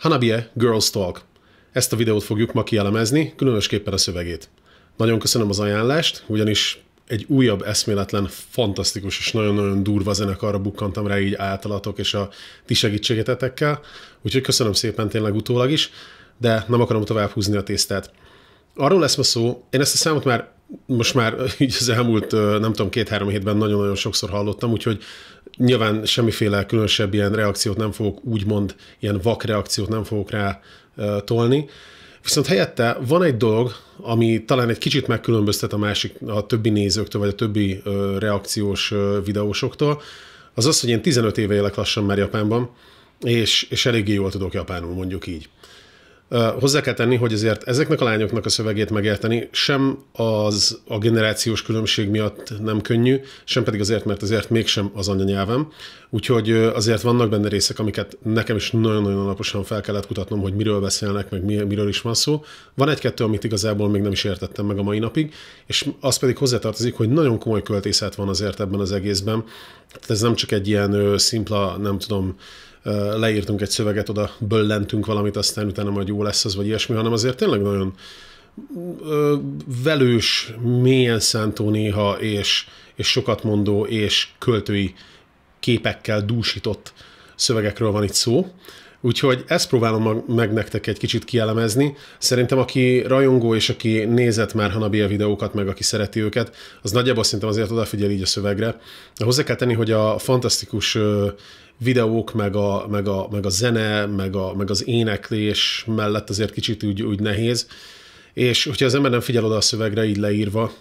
Hanabie Girls Talk. Ezt a videót fogjuk ma kielemezni, különösképpen a szövegét. Nagyon köszönöm az ajánlást, ugyanis egy újabb eszméletlen, fantasztikus és nagyon-nagyon durva zenekarra bukkantam rá így általatok és a ti segítségetetekkel, úgyhogy köszönöm szépen tényleg utólag is, de nem akarom tovább húzni a tésztát. Arról lesz ma szó, én ezt a számot most már így az elmúlt, nem tudom, 2-3 hétben nagyon-nagyon sokszor hallottam, úgyhogy nyilván semmiféle különösebb ilyen reakciót nem fogok, úgymond ilyen vak reakciót nem fogok rá tolni. Viszont helyette van egy dolog, ami talán egy kicsit megkülönböztet a többi nézőktől, vagy a többi reakciós videósoktól, az az, hogy én 15 éve élek lassan már Japánban, és eléggé jól tudok japánul, mondjuk így. Hozzá kell tenni, hogy azért ezeknek a lányoknak a szövegét megérteni sem a generációs különbség miatt nem könnyű, sem pedig azért, mert azért mégsem az anyanyelvem. Úgyhogy azért vannak benne részek, amiket nekem is nagyon-nagyon alaposan fel kellett kutatnom, hogy miről beszélnek, meg miről is van szó. Van egy-kettő, amit igazából még nem is értettem meg a mai napig, és az pedig hozzátartozik, hogy nagyon komoly költészet van azért ebben az egészben. Tehát ez nem csak egy ilyen szimpla, nem tudom, leírtunk egy szöveget, oda böllentünk valamit, aztán utána majd jó lesz az, vagy ilyesmi, hanem azért tényleg nagyon velős, mélyen szántó néha, és sokat mondó, és költői képekkel dúsított szövegekről van itt szó. Úgyhogy ezt próbálom meg nektek egy kicsit kielemezni. Szerintem aki rajongó, és aki nézett már Hanabie videókat, meg aki szereti őket, az nagyjából szerintem azért odafigyel így a szövegre. Hozzá kell tenni, hogy a fantasztikus videók, meg a zene, meg az éneklés mellett azért kicsit úgy nehéz. És hogyha az ember nem figyel oda a szövegre így leírva,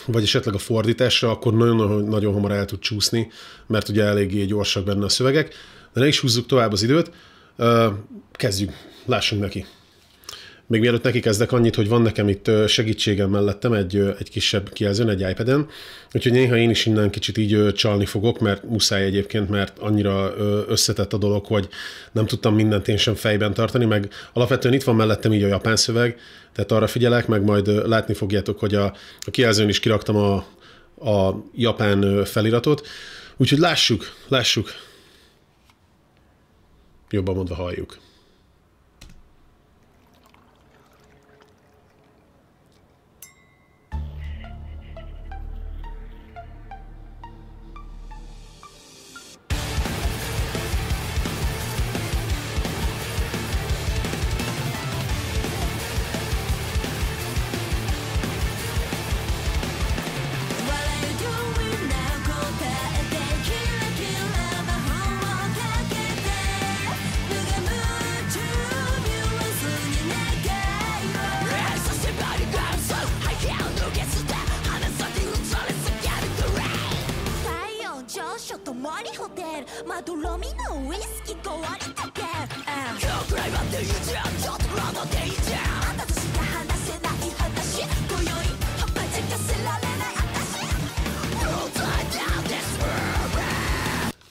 vagy esetleg a fordításra, akkor nagyon hamar el tud csúszni, mert ugye eléggé gyorsak benne a szövegek. De ne is húzzuk tovább az időt, kezdjük, lássunk neki. Még mielőtt neki kezdek, annyit, hogy van nekem itt segítségem mellettem egy kisebb kijelzőn, egy iPad-en, úgyhogy néha én is innen kicsit így csalni fogok, mert muszáj egyébként, mert annyira összetett a dolog, hogy nem tudtam mindent én sem fejben tartani, meg alapvetően itt van mellettem így a japán szöveg, tehát arra figyelek, meg majd látni fogjátok, hogy a kijelzőn is kiraktam a japán feliratot, úgyhogy lássuk. Jobban mondva halljuk.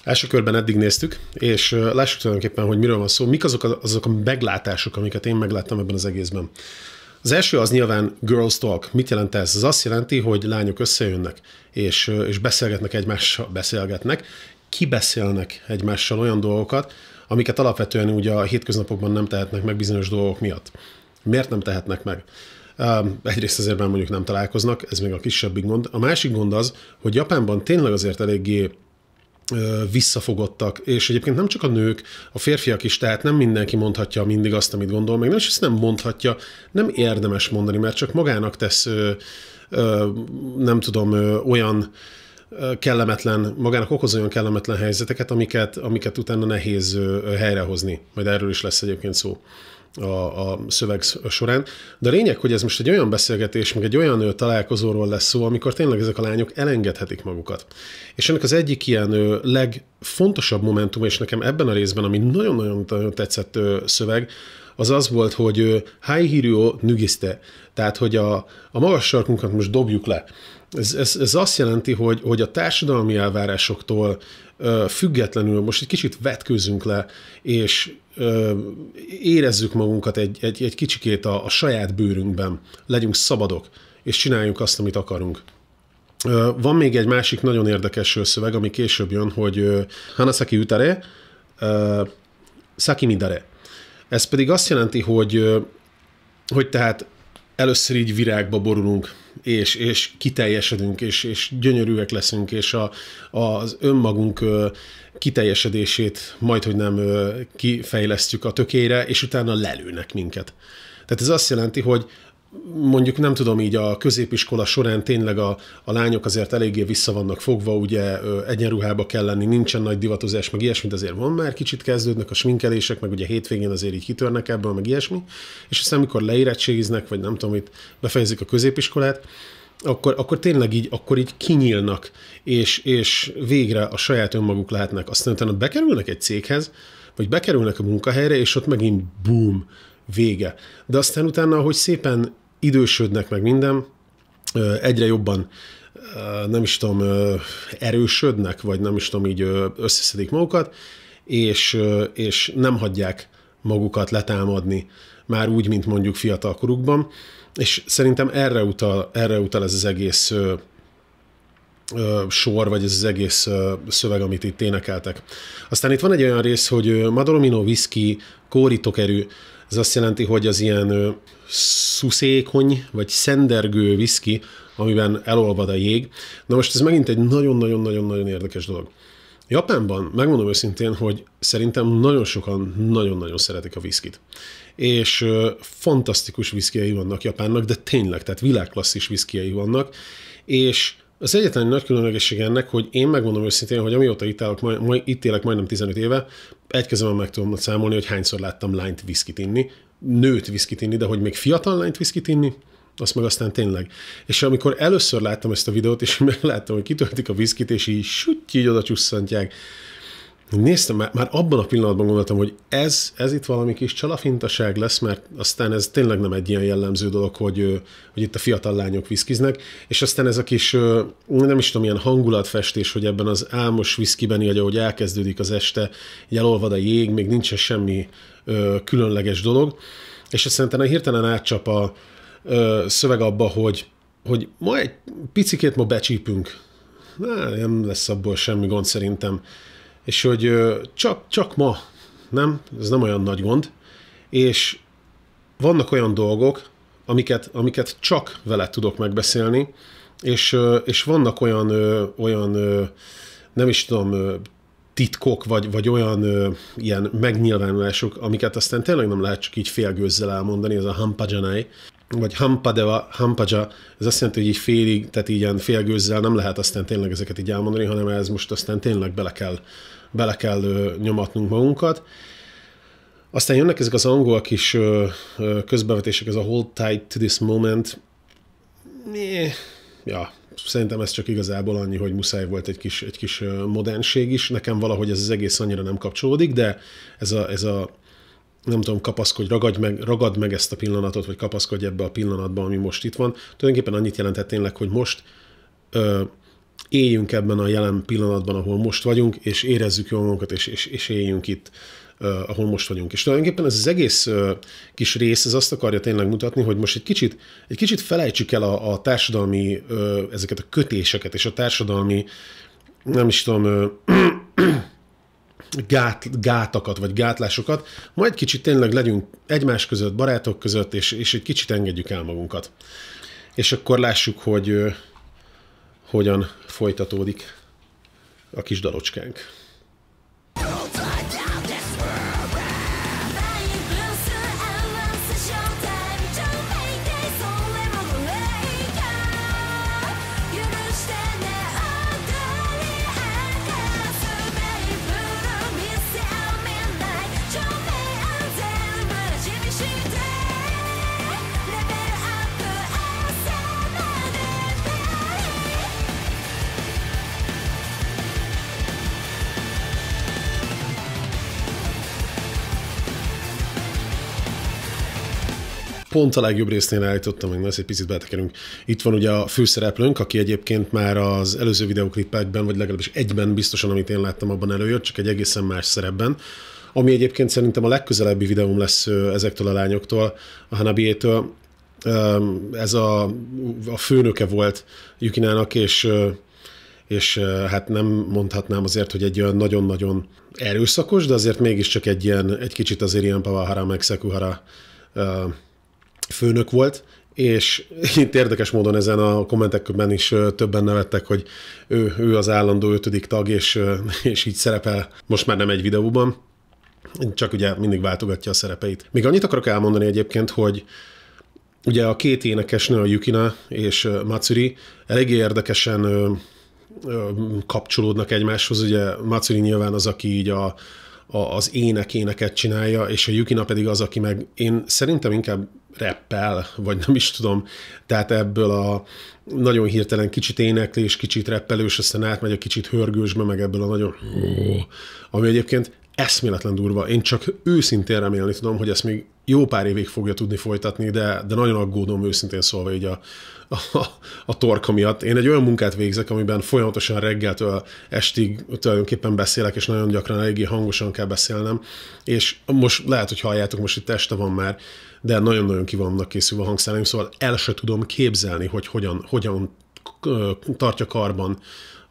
Első körben eddig néztük, és lássuk tulajdonképpen, hogy miről van szó, mik azok a meglátások, amiket én megláttam ebben az egészben. Az első az nyilván Girls Talk. Mit jelent ez? Ez azt jelenti, hogy lányok összejönnek, és beszélgetnek egymással, kibeszélnek egymással olyan dolgokat, amiket alapvetően ugye a hétköznapokban nem tehetnek meg bizonyos dolgok miatt. Miért nem tehetnek meg? Egyrészt azért már mondjuk nem találkoznak, ez még a kisebbik gond. A másik gond az, hogy Japánban tényleg azért eléggé visszafogottak, és egyébként nem csak a nők, a férfiak is, tehát nem mindenki mondhatja mindig azt, amit gondol, meg nem is ezt nem mondhatja, nem érdemes mondani, mert csak magának tesz, nem tudom, olyan kellemetlen, magának okoz olyan kellemetlen helyzeteket, amiket utána nehéz helyrehozni. Majd erről is lesz egyébként szó a szöveg során. De a lényeg, hogy ez most egy olyan beszélgetés, meg egy olyan találkozóról lesz szó, amikor tényleg ezek a lányok elengedhetik magukat. És ennek az egyik ilyen legfontosabb momentum, és nekem ebben a részben, ami nagyon-nagyon tetszett szöveg, az az volt, hogy Hai Hirio Nugiste, tehát hogy a magas sarkunkat most dobjuk le. Ez azt jelenti, hogy a társadalmi elvárásoktól függetlenül most egy kicsit vetkőzzünk le, és érezzük magunkat egy kicsikét a saját bőrünkben, legyünk szabadok, és csináljunk azt, amit akarunk. Van még egy másik nagyon érdekes szöveg, ami később jön, hogy Hanasaki utare, Saki midare. Ez pedig azt jelenti, hogy tehát először így virágba borulunk, és kiteljesedünk, és gyönyörűek leszünk, és az önmagunk kiteljesedését majdhogy nem kifejlesztjük a tökére, és utána lelőnek minket. Tehát ez azt jelenti, hogy mondjuk nem tudom, így a középiskola során tényleg a lányok azért eléggé vissza vannak fogva, ugye egyenruhába kell lenni, nincsen nagy divatozás, meg ilyesmit, azért van már, kicsit kezdődnek a sminkelések, meg ugye hétvégén azért így kitörnek ebből, meg ilyesmi, és aztán amikor leérettségiznek, vagy nem tudom, itt befejezik a középiskolát, akkor tényleg így, akkor így kinyílnak, és végre a saját önmaguk lehetnek. Aztán utána bekerülnek egy céghez, vagy bekerülnek a munkahelyre, és ott megint boom, vége. De aztán utána, ahogy szépen idősödnek meg minden, egyre jobban nem is tudom, erősödnek, vagy nem is tudom, így összeszedik magukat, és nem hagyják magukat letámadni már úgy, mint mondjuk fiatalkorukban, és szerintem erre utal ez az egész sor, vagy ez az egész szöveg, amit itt énekeltek. Aztán itt van egy olyan rész, hogy Madromino whisky, Kóri tokerű, ez azt jelenti, hogy az ilyen szuszékony, vagy szendergő whisky, amiben elolvad a jég. Na most ez megint egy nagyon-nagyon-nagyon-nagyon érdekes dolog. Japánban, megmondom őszintén, hogy szerintem nagyon sokan nagyon-nagyon szeretik a viszkit. És fantasztikus viszkijei vannak Japánnak, de tényleg, tehát világklasszis viszkijei vannak, és az egyetlen nagy különlegesség ennek, hogy én megmondom őszintén, hogy amióta itt élek majdnem 15 éve, egy kezemben meg tudom számolni, hogy hányszor láttam lányt viszkit inni, nőt viszkit inni, de hogy még fiatal lányt viszkit inni, azt meg aztán tényleg. És amikor először láttam ezt a videót, és megláttam, hogy kitöltik a viszkit, és így oda csusszantják, néztem, már abban a pillanatban gondoltam, hogy ez itt valami kis csalafintaság lesz, mert aztán ez tényleg nem egy ilyen jellemző dolog, hogy itt a fiatal lányok viszkiznek, és aztán ez a kis, nem is tudom, ilyen hangulatfestés, hogy ebben az álmos viszkiben, így ahogy elkezdődik az este, így elolvad a jég, még nincsen semmi különleges dolog, és aztán hirtelen átcsap a szöveg abba, hogy ma egy picikét ma becsípünk. Nem lesz abból semmi gond szerintem. És hogy csak ma, nem? Ez nem olyan nagy gond. És vannak olyan dolgok, amiket csak veled tudok megbeszélni, és vannak olyan nem is tudom, titkok, vagy olyan ilyen megnyilvánulások, amiket aztán tényleg nem lehet csak így félgőzzel elmondani, ez a hampajanai, vagy hampaja, ez azt jelenti, hogy így félig, tehát így ilyen félgőzzel nem lehet aztán tényleg ezeket így elmondani, hanem ez most aztán tényleg bele kell nyomatnunk magunkat. Aztán jönnek ezek az angol kis közbevetések, ez a hold tight to this moment. Ja, szerintem ez csak igazából annyi, hogy muszáj volt egy kis modernség is. Nekem valahogy ez az egész annyira nem kapcsolódik, de ez a nem tudom, kapaszkodj, ragad meg ezt a pillanatot, vagy kapaszkodj ebbe a pillanatba, ami most itt van. Tulajdonképpen annyit jelentett tényleg, hogy most éljünk ebben a jelen pillanatban, ahol most vagyunk, és érezzük jól magunkat, és éljünk itt, ahol most vagyunk. És tulajdonképpen ez az egész kis rész, ez azt akarja tényleg mutatni, hogy most egy kicsit felejtsük el a társadalmi, ezeket a kötéseket, és a társadalmi, nem is tudom, gátakat, vagy gátlásokat, majd kicsit tényleg legyünk egymás között, barátok között, és egy kicsit engedjük el magunkat. És akkor lássuk, hogy hogyan folytatódik a kis dalocskánk. Pont a legjobb résznél állítottam, meg ezt egy picit betekerünk. Itt van ugye a főszereplőnk, aki egyébként már az előző videóklipekben, vagy legalábbis egyben biztosan, amit én láttam, abban előjött, csak egy egészen más szerepben. Ami egyébként szerintem a legközelebbi videóm lesz ezektől a lányoktól, a Hanabiétől. Ez a főnöke volt Yukinának, és és hát nem mondhatnám azért, hogy egy olyan nagyon-nagyon erőszakos, de azért mégiscsak egy kicsit azért ilyen Pavahara meg Sekuhara főnök volt, és itt érdekes módon ezen a kommentekben is többen nevettek, hogy ő az állandó 5. tag, és így szerepel most már nem egy videóban, csak ugye mindig váltogatja a szerepeit. Még annyit akarok elmondani egyébként, hogy ugye a két énekesnő, a Yukina és Matsuri eléggé érdekesen kapcsolódnak egymáshoz. Ugye Matsuri nyilván az, aki így az éneket csinálja, és a Yukina pedig az, aki meg én szerintem inkább rappel, vagy nem is tudom, tehát ebből a nagyon hirtelen kicsit éneklés, kicsit rappelős, aztán átmegy a kicsit hörgősbe, meg ebből a nagyon... ami egyébként eszméletlen durva. Én csak őszintén remélni tudom, hogy ezt még jó pár évig fogja tudni folytatni, de nagyon aggódom őszintén szólva így a torka miatt. Én egy olyan munkát végzek, amiben folyamatosan reggeltől estig tulajdonképpen beszélek, és nagyon gyakran eléggé hangosan kell beszélnem, és most lehet, hogy halljátok, most itt este van már, de nagyon-nagyon ki vannak készülve a hangszálaim, szóval el se tudom képzelni, hogy hogyan tartja karban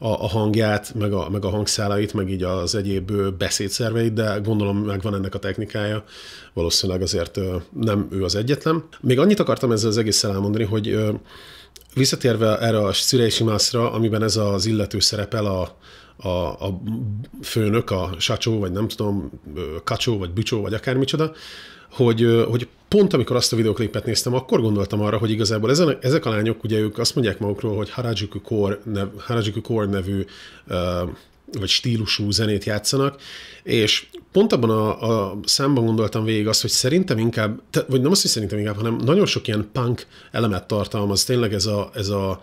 a hangját, meg a hangszálait, meg így az egyéb beszédszerveit, de gondolom megvan ennek a technikája, valószínűleg azért nem ő az egyetlen. Még annyit akartam ezzel az egésszel elmondani, hogy visszatérve erre a Tsureishi Masra, amiben ez az illető szerepel a főnök, a Sacho, vagy nem tudom, Kacho, vagy Bucho, vagy akármicsoda, hogy pont amikor azt a videoklipet néztem, akkor gondoltam arra, hogy igazából ezek a lányok, ugye ők azt mondják magukról, hogy Harajuku Core nevű vagy stílusú zenét játszanak, és pont abban a számban gondoltam végig azt, hogy szerintem inkább, vagy nem azt, hogy szerintem inkább, hanem nagyon sok ilyen punk elemet tartalmaz, tényleg ez a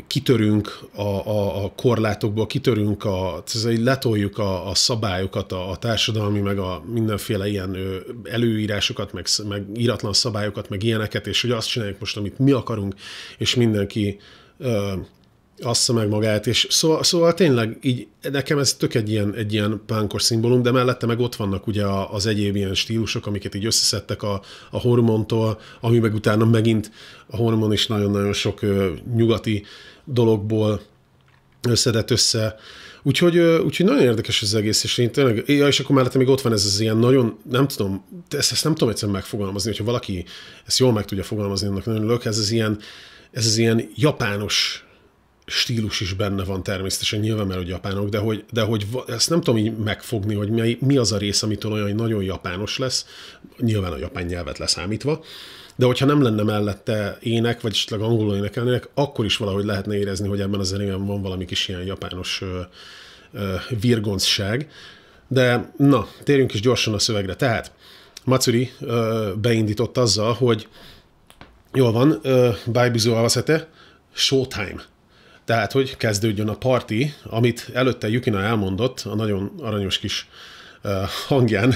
kitörünk a korlátokból, kitörünk, letoljuk a szabályokat, a társadalmi, meg a mindenféle ilyen előírásokat, meg íratlan szabályokat, meg ilyeneket, és hogy azt csináljuk most, amit mi akarunk, és mindenki assza meg magát, és szóval tényleg így nekem ez tök egy ilyen punkos szimbólum, de mellette meg ott vannak ugye az egyéb ilyen stílusok, amiket így összeszedtek a hormontól, ami meg utána megint a hormon is nagyon-nagyon sok nyugati dologból összedett össze. Úgyhogy nagyon érdekes az egész, és én tényleg, és akkor mellette még ott van ez az ilyen nagyon, nem tudom, ezt nem tudom egyszerűen megfogalmazni, hogyha valaki ezt jól meg tudja fogalmazni, annak nagyon örülök, ez az ilyen japános stílus is benne van természetesen, nyilván mert hogy japánok, de hogy ezt nem tudom így megfogni, hogy mi az a rész, amitől olyan, hogy nagyon japános lesz, nyilván a japán nyelvet leszámítva, de hogyha nem lenne mellette ének, vagy esetleg angolul énekelnének, akkor is valahogy lehetne érezni, hogy ebben a zenében van valami kis ilyen japános virgoncság. De na, térjünk is gyorsan a szövegre. Tehát Matsuri beindított azzal, hogy jól van, Baibuzu Awasete, showtime. Tehát, hogy kezdődjön a parti, amit előtte Yukina elmondott a nagyon aranyos kis hangján,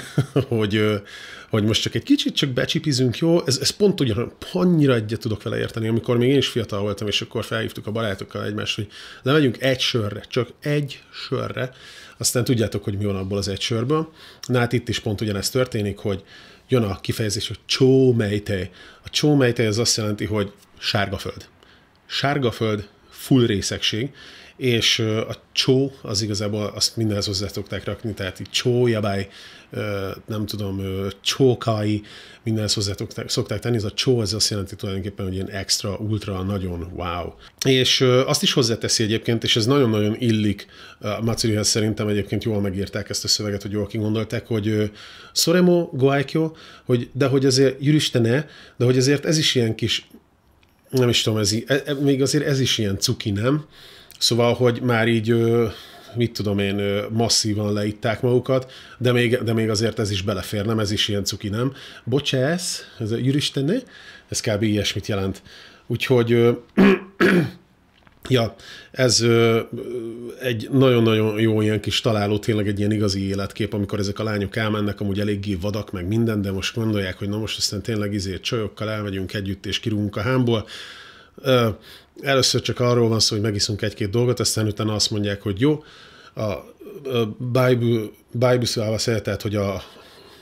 hogy most csak egy kicsit csak becsipizünk, jó? Ez pont ugyan, annyira egyet tudok vele érteni, amikor még én is fiatal voltam, és akkor felhívtuk a barátokkal egymást, hogy lemegyünk egy sörre, csak egy sörre, aztán tudjátok, hogy mi van abból az egy sörből. Na hát itt is pont ugyanezt történik, hogy jön a kifejezés, hogy chou meitei. A chou meitei az azt jelenti, hogy sárga föld. Sárga föld, full részegség, és a csó az igazából azt mindenhez hozzá szokták rakni, tehát így csó, jabály, nem tudom, csókai, mindenhez hozzá szokták tenni, ez a csó, ez azt jelenti tulajdonképpen, hogy ilyen extra, ultra, nagyon wow. És azt is hozzáteszi egyébként, és ez nagyon-nagyon illik Matsurihez, szerintem egyébként jól megírták ezt a szöveget, hogy jól kigondolták, hogy Soremo goaikyo, de hogy azért jüristene, de hogy azért ez is ilyen kis, nem is tudom, még azért ez is ilyen cuki, nem? Szóval, hogy már így, mit tudom én, masszívan leitták magukat, de még azért ez is belefér, nem? Ez is ilyen cuki, nem? Bocsász, ez a jüristene, ez kb. Ilyesmit jelent. Úgyhogy, ja, ez egy nagyon-nagyon jó ilyen kis találó, tényleg egy ilyen igazi életkép, amikor ezek a lányok elmennek, amúgy eléggé vadak, meg minden, de most gondolják, hogy na most aztán tényleg csajokkal elmegyünk együtt, és kirúgunk a hámból. Először csak arról van szó, hogy megiszunk egy-két dolgot, aztán utána azt mondják, hogy jó, a Baibusu Awasete, tehát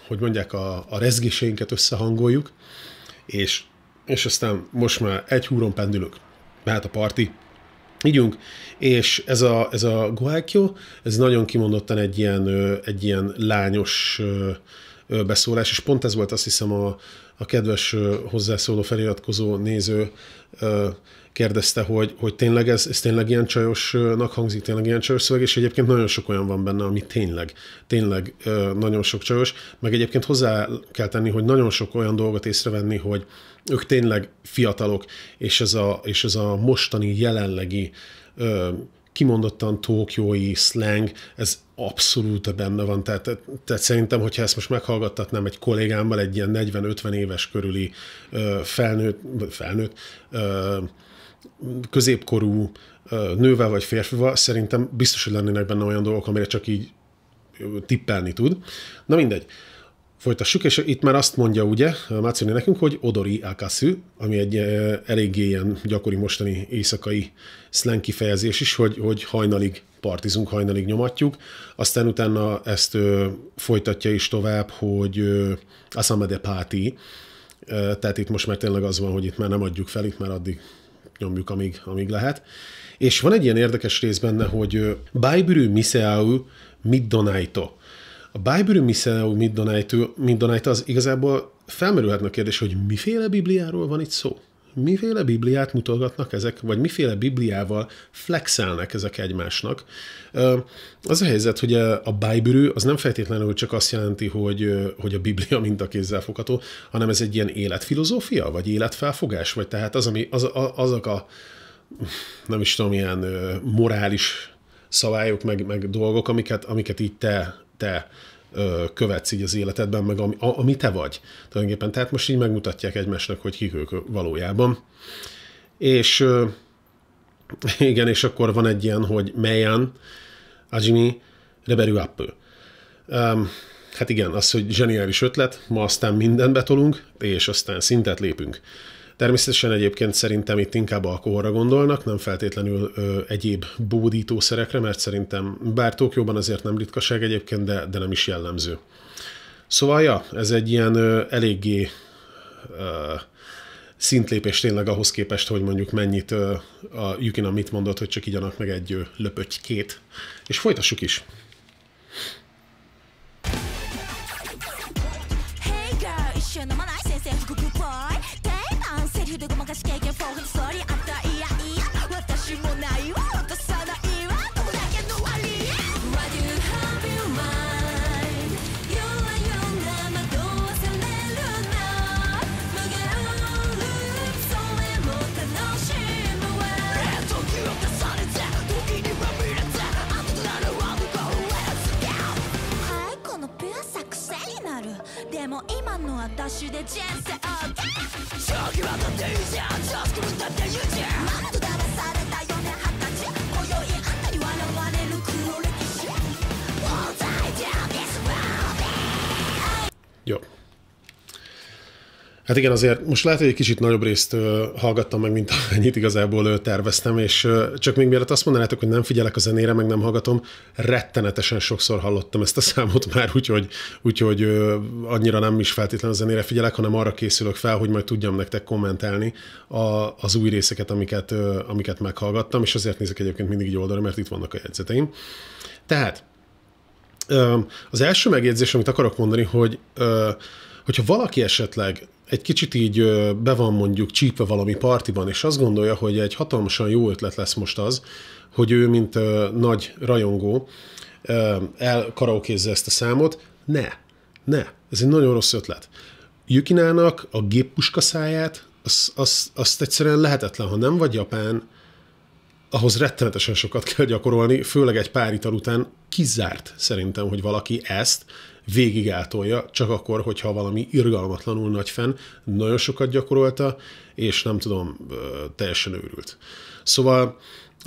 hogy mondják, a rezgéseinket összehangoljuk, és aztán most már egy húron pendülök. Mehet a parti, ígyunk, és ez a guákjó, ez nagyon kimondottan egy ilyen lányos beszólás, és pont ez volt, azt hiszem, a kedves hozzászóló feliratkozó néző kérdezte, hogy tényleg ez tényleg ilyen csajosnak hangzik, tényleg ilyen csajos szöveg, és egyébként nagyon sok olyan van benne, ami tényleg nagyon sok csajos, meg egyébként hozzá kell tenni, hogy nagyon sok olyan dolgot észrevenni, hogy ők tényleg fiatalok, és ez a mostani, jelenlegi kimondottan tókiói slang, ez abszolút benne van. Tehát szerintem, hogyha ezt most meghallgattatnám egy kollégámmal, egy ilyen 40-50 éves körüli felnőtt középkorú nővel vagy férfival, szerintem biztos, hogy lennének benne olyan dolgok, amire csak így tippelni tud. Na mindegy. Folytassuk, és itt már azt mondja ugye Matsuri nekünk, hogy odori akasu, ami egy eléggé ilyen gyakori mostani éjszakai slang kifejezés is, hogy hajnalig partizunk, hajnalig nyomatjuk. Aztán utána ezt folytatja is tovább, hogy asamade party, tehát itt most már tényleg az van, hogy itt már nem adjuk fel, itt már addig nyomjuk, amíg lehet. És van egy ilyen érdekes rész benne, hogy baiburu miseau middonaito. A Baiburu Miseu Middonaito az igazából felmerülhetne a kérdés, hogy miféle Bibliáról van itt szó? Miféle Bibliát mutogatnak ezek, vagy miféle Bibliával flexelnek ezek egymásnak? Az a helyzet, hogy a Baiburu az nem feltétlenül csak azt jelenti, hogy a Biblia mintakézzel fogható, hanem ez egy ilyen életfilozófia, vagy életfelfogás, vagy tehát azok a nem is tudom, ilyen morális szabályok, meg dolgok, amiket így te követsz így az életedben, meg ami te vagy. Tulajdonképpen. Tehát most így megmutatják egymásnak, hogy kik ők valójában. És igen, és akkor van egy ilyen, hogy Meian, Ajimi, Reberu Appu. Hát igen, az, hogy zseniális ötlet, ma aztán mindent betolunk, és aztán szintet lépünk. Természetesen egyébként szerintem itt inkább alkoholra gondolnak, nem feltétlenül egyéb bódítószerekre, mert szerintem, bár Tokióban azért nem ritkaság egyébként, de nem is jellemző. Szóval, ja, ez egy ilyen eléggé szintlépés tényleg ahhoz képest, hogy mondjuk mennyit a Yukina mit mondott, hogy csak igyanak meg egy löpötykét. És folytassuk is. Jó. Hát igen, azért most lehet, hogy egy kicsit nagyobb részt hallgattam meg, mint amennyit igazából terveztem, és csak még mielőtt azt mondanátok, hogy nem figyelek a zenére, meg nem hallgatom, rettenetesen sokszor hallottam ezt a számot már, úgyhogy annyira nem is feltétlenül a zenére figyelek, hanem arra készülök fel, hogy majd tudjam nektek kommentálni az új részeket, amiket meghallgattam, és azért nézek egyébként mindig így oldalra, mert itt vannak a jegyzeteim. Tehát az első megjegyzés, amit akarok mondani, hogyha valaki esetleg egy kicsit így be van mondjuk csípve valami partiban, és azt gondolja, hogy egy hatalmasan jó ötlet lesz most az, hogy ő, mint nagy rajongó, elkaraokézze ezt a számot. Ne. Ez egy nagyon rossz ötlet. Yukinának a géppuska száját, azt egyszerűen lehetetlen, ha nem vagy japán, ahhoz rettenetesen sokat kell gyakorolni, főleg egy pár ital után kizárt szerintem, hogy valaki ezt végig eltolja, csak akkor, hogyha valami irgalmatlanul nagy fenn, nagyon sokat gyakorolta, és nem tudom, teljesen őrült. Szóval,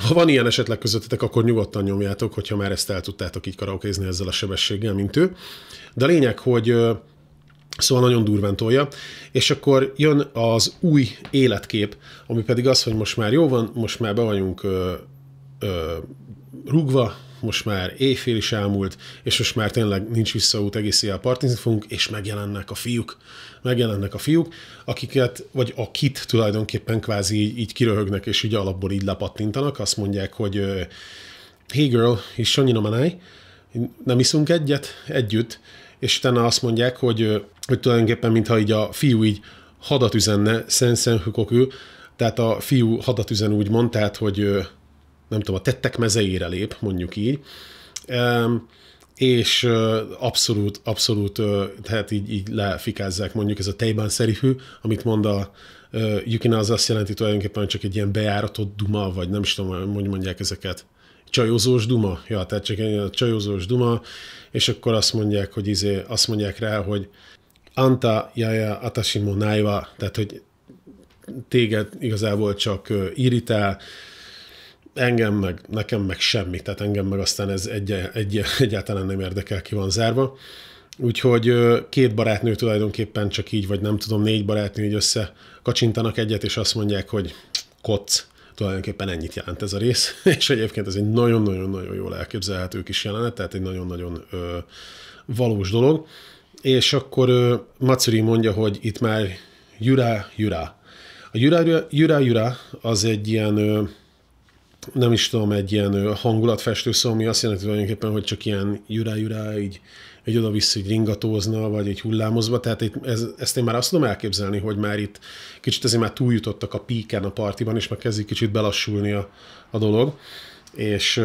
ha van ilyen esetleg közöttetek, akkor nyugodtan nyomjátok, hogyha már ezt el tudtátok így karaokézni ezzel a sebességgel, mint ő. De a lényeg, hogy szóval nagyon durván tolja, és akkor jön az új életkép, ami pedig az, hogy most már jó van, most már be vagyunk rúgva, most már éjfél is elmúlt, és most már tényleg nincs visszaút, egész éjjel partizni fogunk, és megjelennek a fiúk, akiket, vagy akit tulajdonképpen kvázi így kiröhögnek, és így alapból így lepattintanak, azt mondják, hogy hey girl, és Sanyina Manai, nem iszunk együtt, és utána azt mondják, hogy tulajdonképpen mintha így a fiú így hadat üzenne, Sensen Hukoku, tehát a fiú hadat üzen úgymond, tehát hogy nem tudom, a tettek mezeire lép, mondjuk így, és abszolút, tehát így lefikázzák mondjuk ez a Teiban szerihű, amit mond a Yukina, az azt jelenti tulajdonképpen csak egy ilyen bejáratott duma, vagy nem is tudom, hogy mondják ezeket, csajozós duma, ja, tehát csak egy csajozós duma, és akkor azt mondják, hogy azt mondják rá, hogy Anta jaja atashi mo nai wa, tehát hogy téged igazából csak irritál, nekem meg semmi, tehát engem meg aztán ez egyáltalán nem érdekel, ki van zárva. Úgyhogy két barátnő tulajdonképpen csak így, vagy nem tudom, 4 barátnő így össze kacsintanak egyet, és azt mondják, hogy koc. Tulajdonképpen ennyit jelent ez a rész, és egyébként ez egy nagyon-nagyon-nagyon jól elképzelhető kis jelenet, tehát egy nagyon-nagyon valós dolog. És akkor Matsuri mondja, hogy itt már Yura. A Yura az egy ilyen, nem is tudom, egy ilyen hangulatfestő szó, ami azt jelenti tulajdonképpen, hogy csak ilyen Yura, így oda-vissza így ringatózna, vagy egy hullámozva, tehát ezt én már azt tudom elképzelni, hogy már itt kicsit azért már túljutottak a píken a partiban, és meg kezdik kicsit belassulni a dolog, és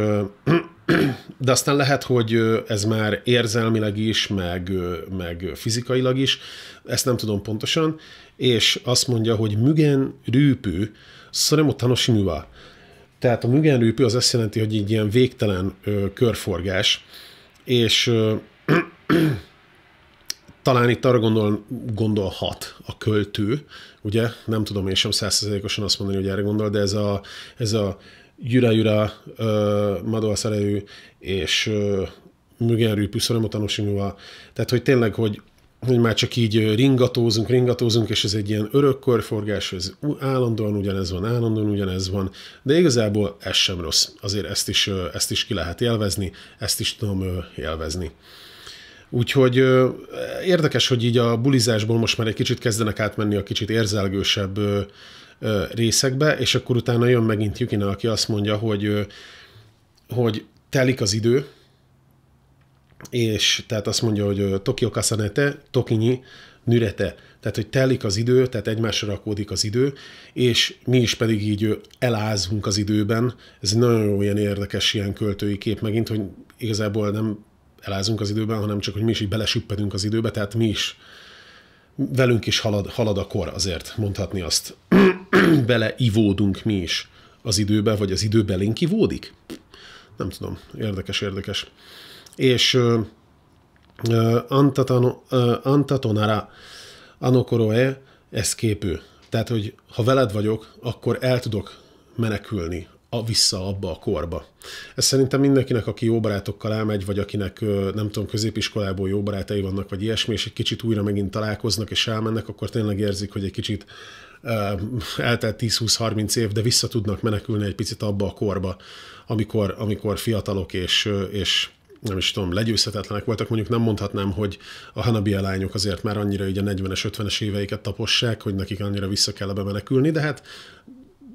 de aztán lehet, hogy ez már érzelmileg is, meg fizikailag is, ezt nem tudom pontosan, és azt mondja, hogy Mugen Rűpű, Soremo Tanoshimi wa. Tehát a Mugen Rűpű az azt jelenti, hogy egy ilyen végtelen körforgás, és talán itt arra gondolhat a költő, ugye, nem tudom én sem 100%-osan azt mondani, hogy erre gondol, de ez a Yura, Mado Sareu és Mugen Rűpű, Soremo Tanoshimi wa, tehát hogy tényleg, hogy már csak így ringatózunk, és ez egy ilyen örök körforgás, ez állandóan ugyanez van, de igazából ez sem rossz. Azért ezt is ki lehet élvezni, ezt is tudom élvezni. Úgyhogy érdekes, hogy így a bulizásból most már egy kicsit kezdenek átmenni a kicsit érzelgősebb részekbe, és akkor utána jön megint Yukina, aki azt mondja, hogy telik az idő, és tehát azt mondja, hogy Tokio kasanete, Tokinyi nürete, tehát hogy telik az idő, tehát egymásra rakódik az idő, és mi is pedig így elázunk az időben. Ez egy nagyon jó ilyen érdekes ilyen költői kép megint, hogy igazából nem elázunk az időben, hanem csak, hogy mi is így belesüppedünk az időbe, tehát mi is velünk is halad a kor, azért mondhatni azt. Beleivódunk mi is az időbe, vagy az idő belénk ivódik? Nem tudom, érdekes. És Antatonara Anokoroe eszképő. Tehát, hogy ha veled vagyok, akkor el tudok menekülni vissza abba a korba. Ez szerintem mindenkinek, aki jó barátokkal elmegy, vagy akinek, nem tudom, középiskolából jó barátai vannak, vagy ilyesmi, és egy kicsit újra megint találkoznak, és elmennek, akkor tényleg érzik, hogy egy kicsit eltelt 10-20-30 év, de vissza tudnak menekülni egy picit abba a korba, amikor fiatalok és nem is tudom, legyőzhetetlenek voltak. Mondjuk nem mondhatnám, hogy a Hanabiya lányok azért már annyira így a 40-es, 50-es éveiket tapossák, hogy nekik annyira vissza kell ebbe menekülni, de hát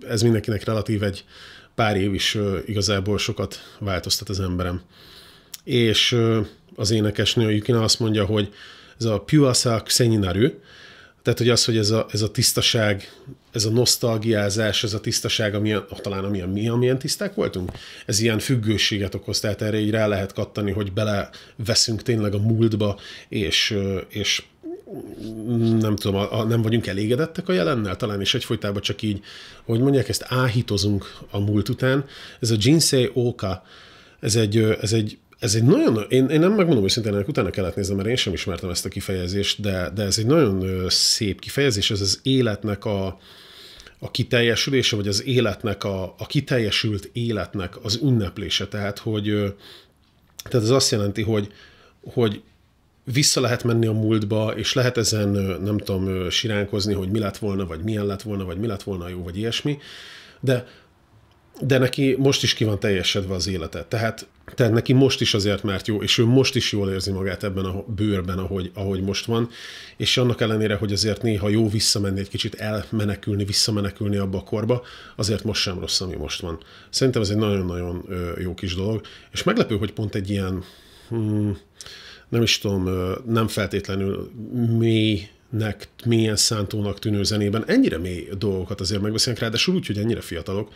ez mindenkinek relatív, egy pár év is igazából sokat változtat az emberem. És az énekesnő, a Yukina azt mondja, hogy ez a Pyuasa Xeninaru, tehát hogy az, hogy ez a tisztaság, ez a nosztalgiázás, ez a tisztaság, amilyen tiszták voltunk, ez ilyen függőséget okoz, tehát erre így rá lehet kattani, hogy beleveszünk tényleg a múltba, és nem tudom, nem vagyunk elégedettek a jelennel talán, és egyfolytában csak így, hogy mondják, ezt áhítozunk a múlt után. Ez a Jinsei Oka, ez egy nagyon, én nem megmondom őszintén, ennek utána kellett néznem, mert én sem ismertem ezt a kifejezést, de ez egy nagyon szép kifejezés, ez az életnek a kiteljesülése, vagy az életnek a kiteljesült életnek az ünneplése. Tehát ez azt jelenti, hogy vissza lehet menni a múltba, és lehet ezen, nem tudom, siránkozni, hogy mi lett volna, vagy milyen lett volna, vagy mi lett volna jó, vagy ilyesmi, de de neki most is ki van teljesedve az élete. Tehát neki most is azért, mert jó, és ő most is jól érzi magát ebben a bőrben, ahogy most van, és annak ellenére, hogy azért néha jó visszamenni, egy kicsit elmenekülni, visszamenekülni abba a korba, azért most sem rossz, ami most van. Szerintem ez egy nagyon-nagyon jó kis dolog, és meglepő, hogy pont egy ilyen, nem is tudom, nem feltétlenül mélyen szántónak tűnő zenében ennyire mély dolgokat azért megbeszélnek, ráadásul úgy, hogy ennyire fiatalok.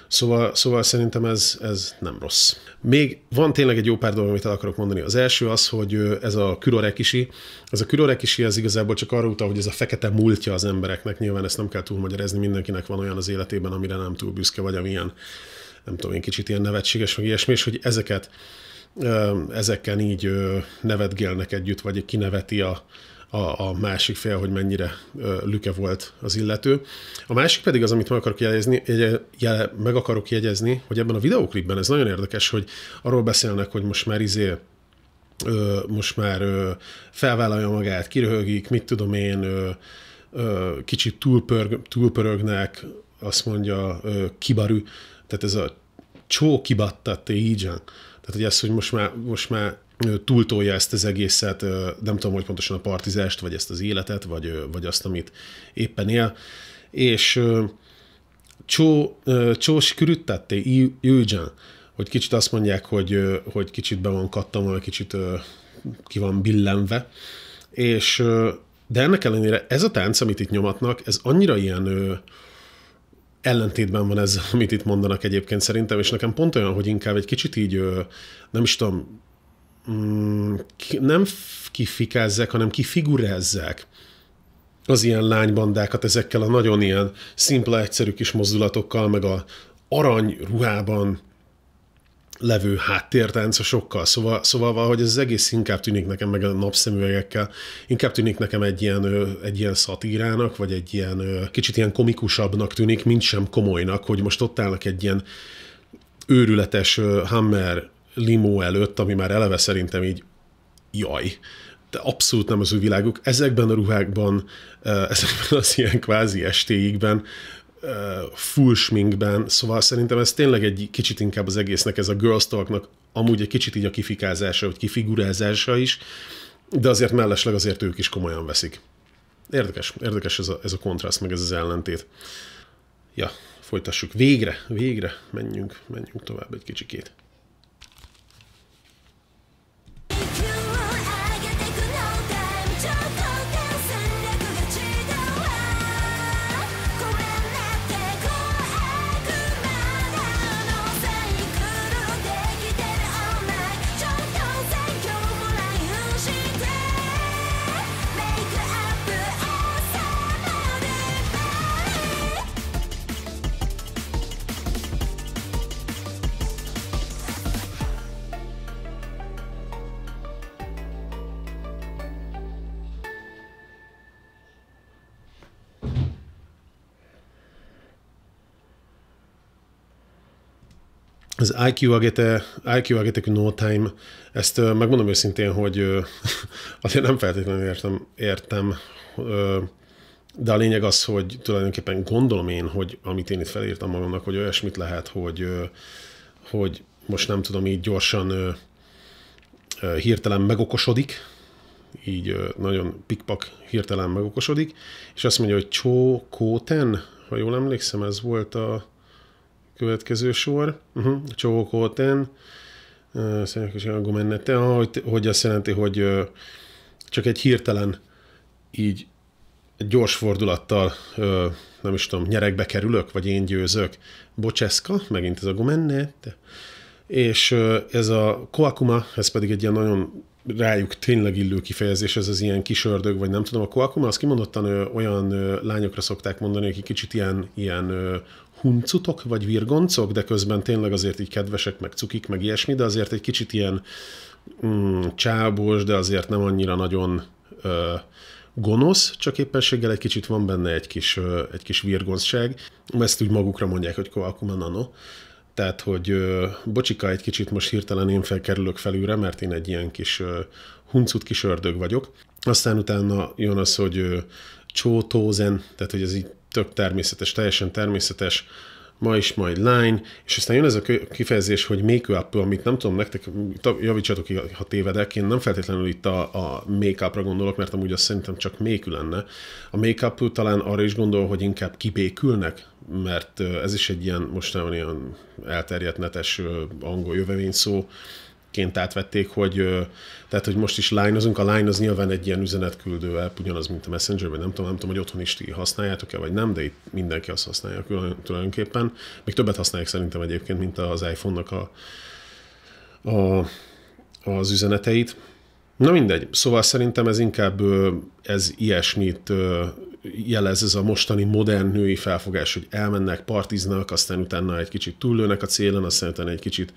Szóval szerintem ez nem rossz. Még van tényleg egy jó pár dolog, amit el akarok mondani. Az első az, hogy ez a Kurorekishi, ez igazából csak arra utal, hogy ez a fekete múltja az embereknek. Nyilván ezt nem kell túlmagyarázni, mindenkinek van olyan az életében, amire nem túl büszke, vagy amilyen, nem tudom én, kicsit ilyen nevetséges, vagy ilyesmi, és hogy ezekkel így nevetgélnek együtt, vagy kineveti a másik fél, hogy mennyire lüke volt az illető. A másik pedig az, amit meg akarok jegyezni, hogy ebben a videóklipben ez nagyon érdekes, hogy arról beszélnek, hogy most már felvállalja magát, kiröhögik, mit tudom én, kicsit túlpörögnek, azt mondja Kibaru, tehát ez a csó kibattate ígyán. Tehát, hogy ez, hogy most már túltolja ezt az egészet, nem tudom, hogy pontosan a partizást, vagy ezt az életet, vagy azt, amit éppen él. És csós kürüttetté ígyán, hogy kicsit azt mondják, hogy kicsit be van kattam, vagy kicsit ki van billenve. De ennek ellenére ez a tánc, amit itt nyomatnak, ez annyira ilyen ellentétben van ezzel, amit itt mondanak egyébként szerintem, és nekem pont olyan, hogy inkább egy kicsit így, nem is tudom, nem kifikázzák, hanem kifigurázzák az ilyen lánybandákat ezekkel a nagyon ilyen szimpla, egyszerű kis mozdulatokkal, meg a arany ruhában levő háttértáncosokkal. Szóval valahogy ez az egész inkább tűnik nekem, meg a napszemüvegekkel, inkább tűnik nekem egy ilyen szatírának, vagy egy ilyen kicsit ilyen komikusabbnak tűnik, mint sem komolynak, hogy most ott állnak egy ilyen őrületes Hammer limó előtt, ami már eleve szerintem így jaj, de abszolút nem az ő világuk. Ezekben a ruhákban, ezekben az ilyen kvázi estéikben, full sminkben, szóval szerintem ez tényleg egy kicsit inkább az egésznek, ez a Girls Talknak amúgy egy kicsit így a kifikázása, vagy kifigurázása is, de azért mellesleg azért ők is komolyan veszik. Érdekes ez a kontraszt, meg ez az ellentét. Ja, folytassuk. Végre, menjünk tovább egy kicsikét. Az IQ Agete No Time, ezt megmondom őszintén, hogy azért nem feltétlenül értem, de a lényeg az, hogy tulajdonképpen gondolom én, hogy amit én itt felírtam magamnak, hogy olyasmit lehet, hogy most nem tudom, így gyorsan hirtelen megokosodik, így nagyon pikpak hirtelen megokosodik, és azt mondja, hogy Chōkoten, ha jól emlékszem, ez volt a következő sor, Chōkoten, hogy azt jelenti, hogy csak egy hirtelen így egy gyors fordulattal, nem is tudom, nyeregbe kerülök, vagy én győzök. Bocseszka, megint ez a gomennette. És ez a koakuma, ez pedig egy ilyen nagyon rájuk tényleg illő kifejezés, ez az ilyen kis ördög, vagy nem tudom, a koakuma, azt kimondottan olyan lányokra szokták mondani, akik kicsit ilyen huncutok, vagy virgoncok, de közben tényleg azért így kedvesek, meg cukik, meg ilyesmi, de azért egy kicsit ilyen csábos, de azért nem annyira nagyon gonosz, csak éppenséggel egy kicsit van benne egy kis virgoncság. Ezt úgy magukra mondják, hogy koakuma nano. Tehát, hogy bocsika, egy kicsit most hirtelen én felkerülök felülre, mert én egy ilyen kis huncut kis ördög vagyok. Aztán utána jön az, hogy csótózen, tehát, hogy ez így tök természetes, teljesen természetes, ma is majd line, és aztán jön ez a kifejezés, hogy make-up, amit nem tudom, nektek javítsatok ki, ha tévedek, én nem feltétlenül itt a make-upra gondolok, mert amúgy azt szerintem csak make lenne. A make-up talán arra is gondol, hogy inkább kibékülnek, mert ez is egy ilyen mostanában ilyen elterjedt netes angol jövevényszó, ként átvették, hogy most is line-ozunk. A line az nyilván egy ilyen üzenetküldő app, ugyanaz, mint a Messenger, vagy nem tudom, hogy otthon is ti használjátok-e, vagy nem, de itt mindenki azt használja tulajdonképpen. Még többet használják szerintem egyébként, mint az iPhone-nak az üzeneteit. Na mindegy, szóval szerintem ez inkább ez ilyesmit jelez, ez a mostani modern női felfogás, hogy elmennek, partiznak, aztán utána egy kicsit túllőnek a célon, aztán utána egy kicsit,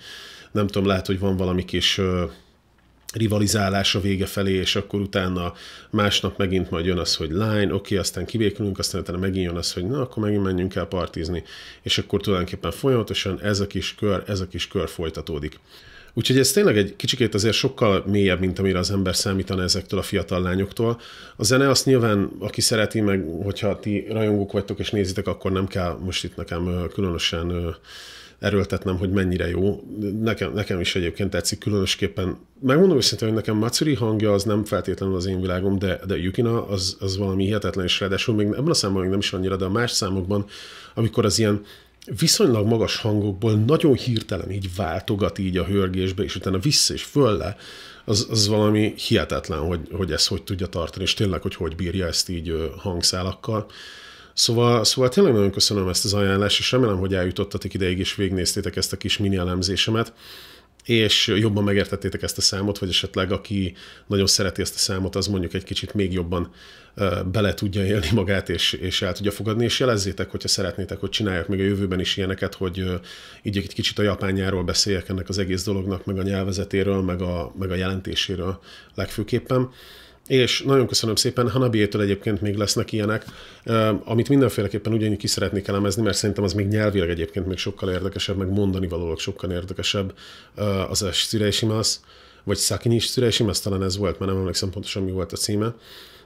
nem tudom, lehet, hogy van valami kis rivalizálás a vége felé, és akkor utána másnap megint majd jön az, hogy line, oké, aztán kivékülünk, aztán utána megint jön az, hogy na, akkor megint menjünk el partizni, és akkor tulajdonképpen folyamatosan ez a kis kör folytatódik. Úgyhogy ez tényleg egy kicsikét azért sokkal mélyebb, mint amire az ember számítana ezektől a fiatal lányoktól. A zene azt nyilván, aki szereti, meg hogyha ti rajongók vagytok és nézitek, akkor nem kell most itt nekem különösen erőltetnem, hogy mennyire jó. Nekem is egyébként tetszik különösképpen. Megmondom őszintén, hogy nekem Matsuri hangja az nem feltétlenül az én világom, de Yukina az valami hihetetlen, és ráadásul még ebben a számban még nem is annyira, de a más számokban, amikor az ilyen viszonylag magas hangokból nagyon hirtelen így váltogat így a hörgésbe, és utána vissza és föl le, az valami hihetetlen, hogy ezt hogy tudja tartani, és tényleg, hogy bírja ezt így hangszálakkal. Szóval tényleg nagyon köszönöm ezt az ajánlást, és remélem, hogy eljutottatok ideig, és végignéztétek ezt a kis mini elemzésemet, és jobban megértettétek ezt a számot, vagy esetleg aki nagyon szereti ezt a számot, az mondjuk egy kicsit még jobban bele tudja élni magát, és el tudja fogadni, és jelezzétek, hogyha szeretnétek, hogy csináljak még a jövőben is ilyeneket, hogy így egy kicsit a japánjáról beszéljek ennek az egész dolognak, meg a nyelvezetéről, meg a jelentéséről legfőképpen. És nagyon köszönöm szépen, Hanabiétől egyébként még lesznek ilyenek, amit mindenféleképpen ugyanígy ki szeretnék elemezni, mert szerintem az még nyelvileg egyébként még sokkal érdekesebb, meg mondani valólag sokkal érdekesebb, az a Tsureishimasu, vagy Sakinishi Tsureishimasu, talán ez volt, mert nem emlékszem pontosan mi volt a címe,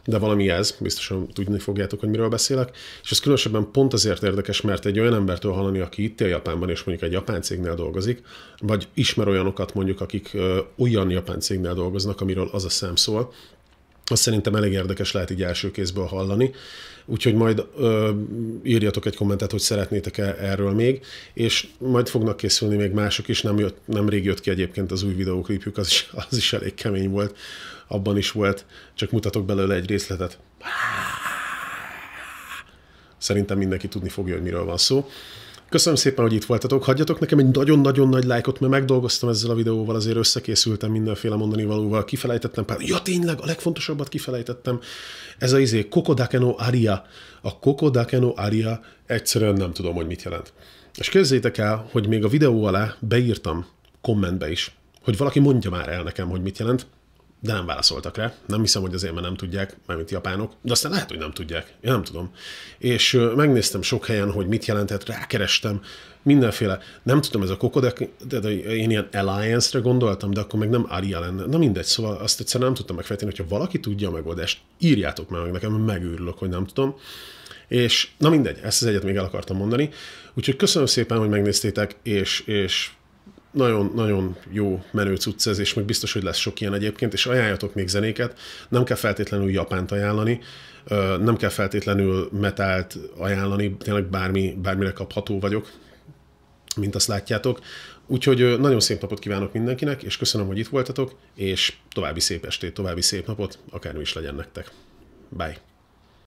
de valami ez, biztosan tudni fogjátok, hogy miről beszélek, és ez különösebben pont azért érdekes, mert egy olyan embertől hallani, aki itt él Japánban, és mondjuk egy japán cégnél dolgozik, vagy ismer olyanokat mondjuk, akik olyan japán cégnél dolgoznak, amiről az a szám szól, azt szerintem elég érdekes lehet így első kézből hallani, úgyhogy majd írjatok egy kommentet, hogy szeretnétek-e erről még, és majd fognak készülni még mások is, nemrég jött ki egyébként az új videóklipjük, az is elég kemény volt, abban is volt, csak mutatok belőle egy részletet. Szerintem mindenki tudni fogja, hogy miről van szó. Köszönöm szépen, hogy itt voltatok. Hagyjatok nekem egy nagyon-nagyon nagy lájkot, mert megdolgoztam ezzel a videóval, azért összekészültem mindenféle mondani valóval. Kifelejtettem pár... Ja, tényleg, a legfontosabbat kifelejtettem. Ez a Kokodake no Aria. A Kokodake no Aria egyszerűen nem tudom, hogy mit jelent. És képzeljétek el, hogy még a videó alá beírtam kommentbe is, hogy valaki mondja már el nekem, hogy mit jelent, de nem válaszoltak rá. Nem hiszem, hogy azért, mert nem tudják, mármint japánok, de aztán lehet, hogy nem tudják. Én nem tudom. És megnéztem sok helyen, hogy mit jelentett, rákerestem, mindenféle. Nem tudom, ez a Kokodake, de én ilyen Alliance-re gondoltam, de akkor meg nem Aria lenne. Na mindegy, szóval azt egyszerűen nem tudtam megfejteni, hogyha valaki tudja a megoldást, írjátok meg nekem, megőrülök, hogy nem tudom. És na mindegy, ezt az egyet még el akartam mondani. Úgyhogy köszönöm szépen, hogy megnéztétek, és nagyon-nagyon jó menő cucc ez, és meg biztos, hogy lesz sok ilyen egyébként, és ajánljatok még zenéket, nem kell feltétlenül Japánt ajánlani, nem kell feltétlenül metált ajánlani, tényleg bármire kapható vagyok, mint azt látjátok. Úgyhogy nagyon szép napot kívánok mindenkinek, és köszönöm, hogy itt voltatok, és további szép estét, további szép napot, akármi is legyen nektek. Bye!